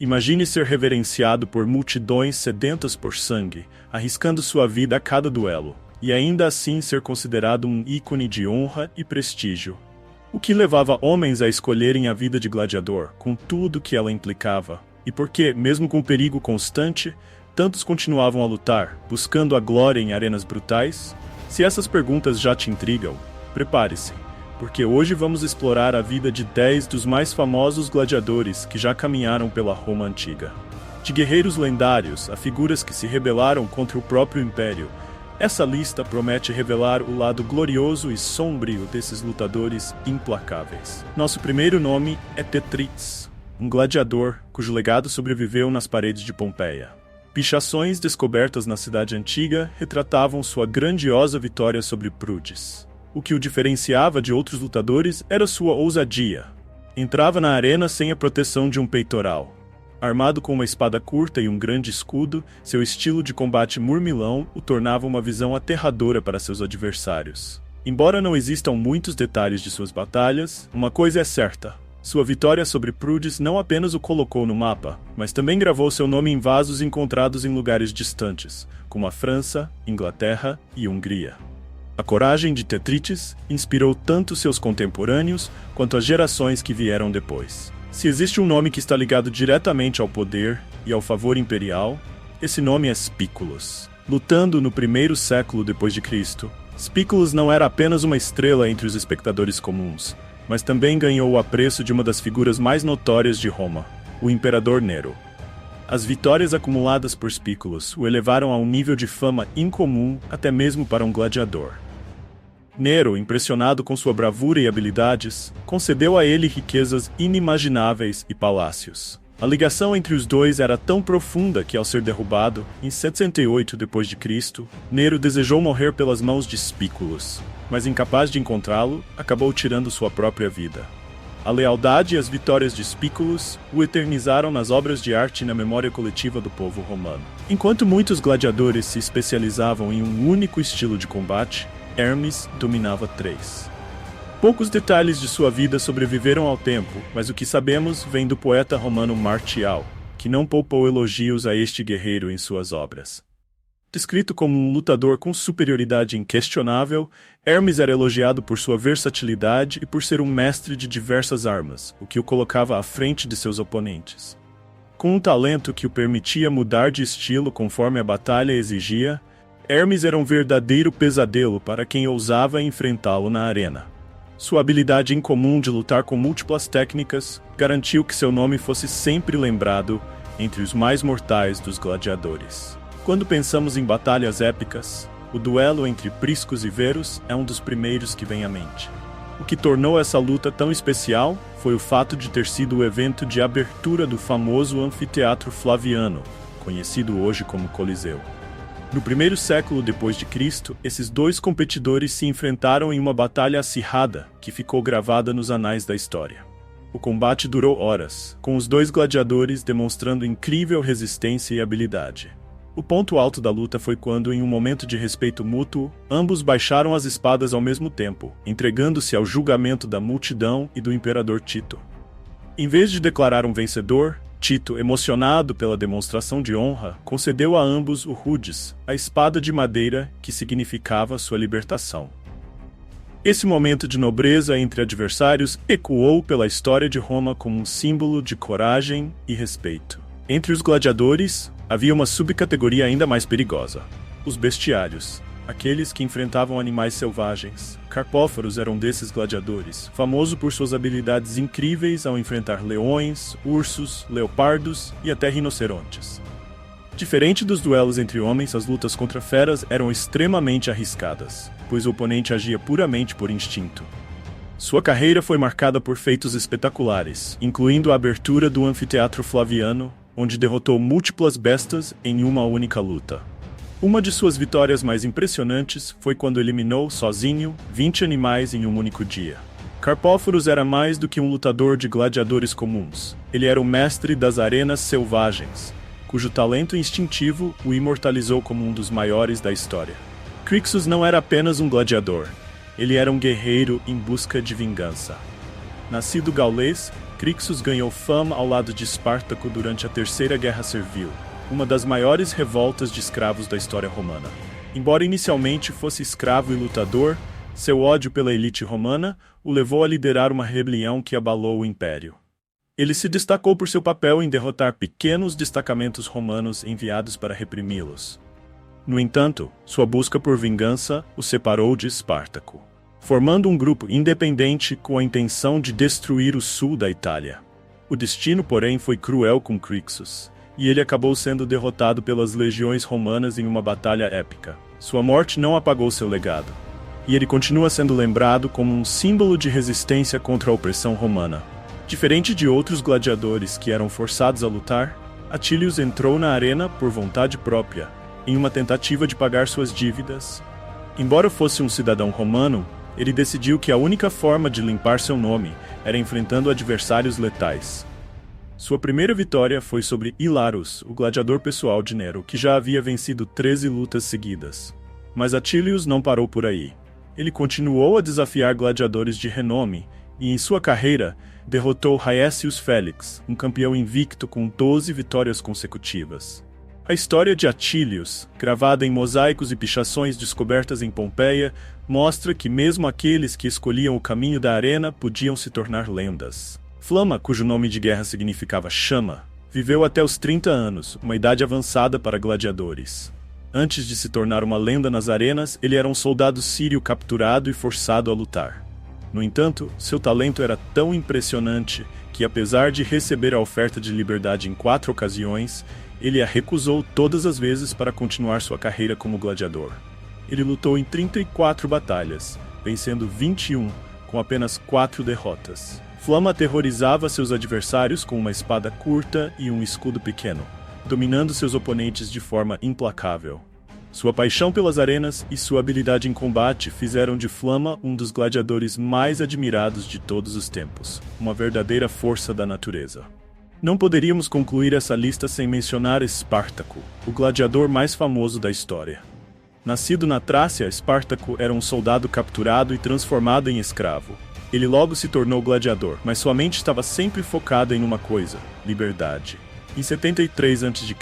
Imagine ser reverenciado por multidões sedentas por sangue, arriscando sua vida a cada duelo, e ainda assim ser considerado um ícone de honra e prestígio. O que levava homens a escolherem a vida de gladiador, com tudo que ela implicava, e por que, mesmo com perigo constante, tantos continuavam a lutar, buscando a glória em arenas brutais? Se essas perguntas já te intrigam, prepare-se, porque hoje vamos explorar a vida de 10 dos mais famosos gladiadores que já caminharam pela Roma antiga. De guerreiros lendários a figuras que se rebelaram contra o próprio império, essa lista promete revelar o lado glorioso e sombrio desses lutadores implacáveis. Nosso primeiro nome é Tetrites, um gladiador cujo legado sobreviveu nas paredes de Pompeia. Pichações descobertas na cidade antiga retratavam sua grandiosa vitória sobre Prudes. O que o diferenciava de outros lutadores era sua ousadia. Entrava na arena sem a proteção de um peitoral. Armado com uma espada curta e um grande escudo, seu estilo de combate murmilão o tornava uma visão aterradora para seus adversários. Embora não existam muitos detalhes de suas batalhas, uma coisa é certa: sua vitória sobre Prudes não apenas o colocou no mapa, mas também gravou seu nome em vasos encontrados em lugares distantes, como a França, Inglaterra e Hungria. A coragem de Tetrites inspirou tanto seus contemporâneos quanto as gerações que vieram depois. Se existe um nome que está ligado diretamente ao poder e ao favor imperial, esse nome é Spículos. Lutando no primeiro século depois de Cristo, Spículos não era apenas uma estrela entre os espectadores comuns, mas também ganhou o apreço de uma das figuras mais notórias de Roma, o imperador Nero. As vitórias acumuladas por Spículos o elevaram a um nível de fama incomum até mesmo para um gladiador. Nero, impressionado com sua bravura e habilidades, concedeu a ele riquezas inimagináveis e palácios. A ligação entre os dois era tão profunda que, ao ser derrubado, em 78 d.C., Nero desejou morrer pelas mãos de Spículos, mas incapaz de encontrá-lo, acabou tirando sua própria vida. A lealdade e as vitórias de Spículos o eternizaram nas obras de arte e na memória coletiva do povo romano. Enquanto muitos gladiadores se especializavam em um único estilo de combate, Hermes dominava 3. Poucos detalhes de sua vida sobreviveram ao tempo, mas o que sabemos vem do poeta romano Martial, que não poupou elogios a este guerreiro em suas obras. Descrito como um lutador com superioridade inquestionável, Hermes era elogiado por sua versatilidade e por ser um mestre de diversas armas, o que o colocava à frente de seus oponentes. Com um talento que o permitia mudar de estilo conforme a batalha exigia, Hermes era um verdadeiro pesadelo para quem ousava enfrentá-lo na arena. Sua habilidade incomum de lutar com múltiplas técnicas garantiu que seu nome fosse sempre lembrado entre os mais mortais dos gladiadores. Quando pensamos em batalhas épicas, o duelo entre Priscos e Verus é um dos primeiros que vem à mente. O que tornou essa luta tão especial foi o fato de ter sido o evento de abertura do famoso Anfiteatro Flaviano, conhecido hoje como Coliseu. No primeiro século depois de Cristo, esses dois competidores se enfrentaram em uma batalha acirrada que ficou gravada nos anais da história. O combate durou horas, com os dois gladiadores demonstrando incrível resistência e habilidade. O ponto alto da luta foi quando, em um momento de respeito mútuo, ambos baixaram as espadas ao mesmo tempo, entregando-se ao julgamento da multidão e do imperador Tito. Em vez de declarar um vencedor, Tito, emocionado pela demonstração de honra, concedeu a ambos o Rudis, a espada de madeira que significava sua libertação. Esse momento de nobreza entre adversários ecoou pela história de Roma como um símbolo de coragem e respeito. Entre os gladiadores, havia uma subcategoria ainda mais perigosa: os bestiários, aqueles que enfrentavam animais selvagens. Carpóforos era um desses gladiadores, famoso por suas habilidades incríveis ao enfrentar leões, ursos, leopardos e até rinocerontes. Diferente dos duelos entre homens, as lutas contra feras eram extremamente arriscadas, pois o oponente agia puramente por instinto. Sua carreira foi marcada por feitos espetaculares, incluindo a abertura do Anfiteatro Flaviano, onde derrotou múltiplas bestas em uma única luta. Uma de suas vitórias mais impressionantes foi quando eliminou, sozinho, 20 animais em um único dia. Carpóforos era mais do que um lutador de gladiadores comuns. Ele era o mestre das arenas selvagens, cujo talento instintivo o imortalizou como um dos maiores da história. Crixus não era apenas um gladiador. Ele era um guerreiro em busca de vingança. Nascido gaulês, Crixus ganhou fama ao lado de Espartaco durante a Terceira Guerra Servil, uma das maiores revoltas de escravos da história romana. Embora inicialmente fosse escravo e lutador, seu ódio pela elite romana o levou a liderar uma rebelião que abalou o império. Ele se destacou por seu papel em derrotar pequenos destacamentos romanos enviados para reprimi-los. No entanto, sua busca por vingança o separou de Espartaco, formando um grupo independente com a intenção de destruir o sul da Itália. O destino, porém, foi cruel com Crixus, e ele acabou sendo derrotado pelas legiões romanas em uma batalha épica. Sua morte não apagou seu legado, e ele continua sendo lembrado como um símbolo de resistência contra a opressão romana. Diferente de outros gladiadores que eram forçados a lutar, Atilius entrou na arena por vontade própria, em uma tentativa de pagar suas dívidas. Embora fosse um cidadão romano, ele decidiu que a única forma de limpar seu nome era enfrentando adversários letais. Sua primeira vitória foi sobre Hilarus, o gladiador pessoal de Nero, que já havia vencido 13 lutas seguidas. Mas Atilius não parou por aí. Ele continuou a desafiar gladiadores de renome e, em sua carreira, derrotou Haesius Félix, um campeão invicto com 12 vitórias consecutivas. A história de Atilius, gravada em mosaicos e pichações descobertas em Pompeia, mostra que mesmo aqueles que escolhiam o caminho da arena podiam se tornar lendas. Flama, cujo nome de guerra significava chama, viveu até os 30 anos, uma idade avançada para gladiadores. Antes de se tornar uma lenda nas arenas, ele era um soldado sírio capturado e forçado a lutar. No entanto, seu talento era tão impressionante que, apesar de receber a oferta de liberdade em 4 ocasiões, ele a recusou todas as vezes para continuar sua carreira como gladiador. Ele lutou em 34 batalhas, vencendo 21, com apenas 4 derrotas. Flama aterrorizava seus adversários com uma espada curta e um escudo pequeno, dominando seus oponentes de forma implacável. Sua paixão pelas arenas e sua habilidade em combate fizeram de Flama um dos gladiadores mais admirados de todos os tempos, uma verdadeira força da natureza. Não poderíamos concluir essa lista sem mencionar Espartaco, o gladiador mais famoso da história. Nascido na Trácia, Espartaco era um soldado capturado e transformado em escravo. Ele logo se tornou gladiador, mas sua mente estava sempre focada em uma coisa: liberdade. Em 73 a.C.,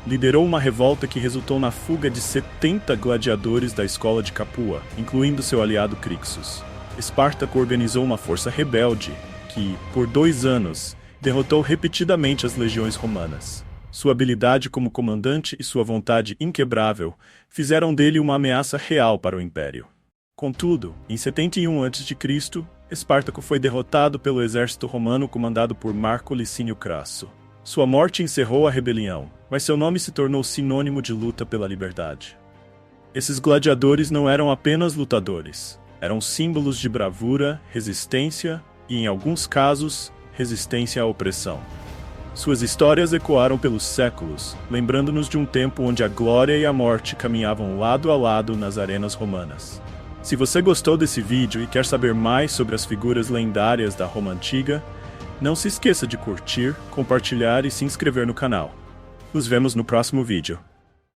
liderou uma revolta que resultou na fuga de 70 gladiadores da escola de Capua, incluindo seu aliado Crixus. Espartaco organizou uma força rebelde que, por 2 anos, derrotou repetidamente as legiões romanas. Sua habilidade como comandante e sua vontade inquebrável fizeram dele uma ameaça real para o Império. Contudo, em 71 a.C., Espartaco foi derrotado pelo exército romano comandado por Marco Licínio Crasso. Sua morte encerrou a rebelião, mas seu nome se tornou sinônimo de luta pela liberdade. Esses gladiadores não eram apenas lutadores, eram símbolos de bravura, resistência e, em alguns casos, resistência à opressão. Suas histórias ecoaram pelos séculos, lembrando-nos de um tempo onde a glória e a morte caminhavam lado a lado nas arenas romanas. Se você gostou desse vídeo e quer saber mais sobre as figuras lendárias da Roma Antiga, não se esqueça de curtir, compartilhar e se inscrever no canal. Nos vemos no próximo vídeo.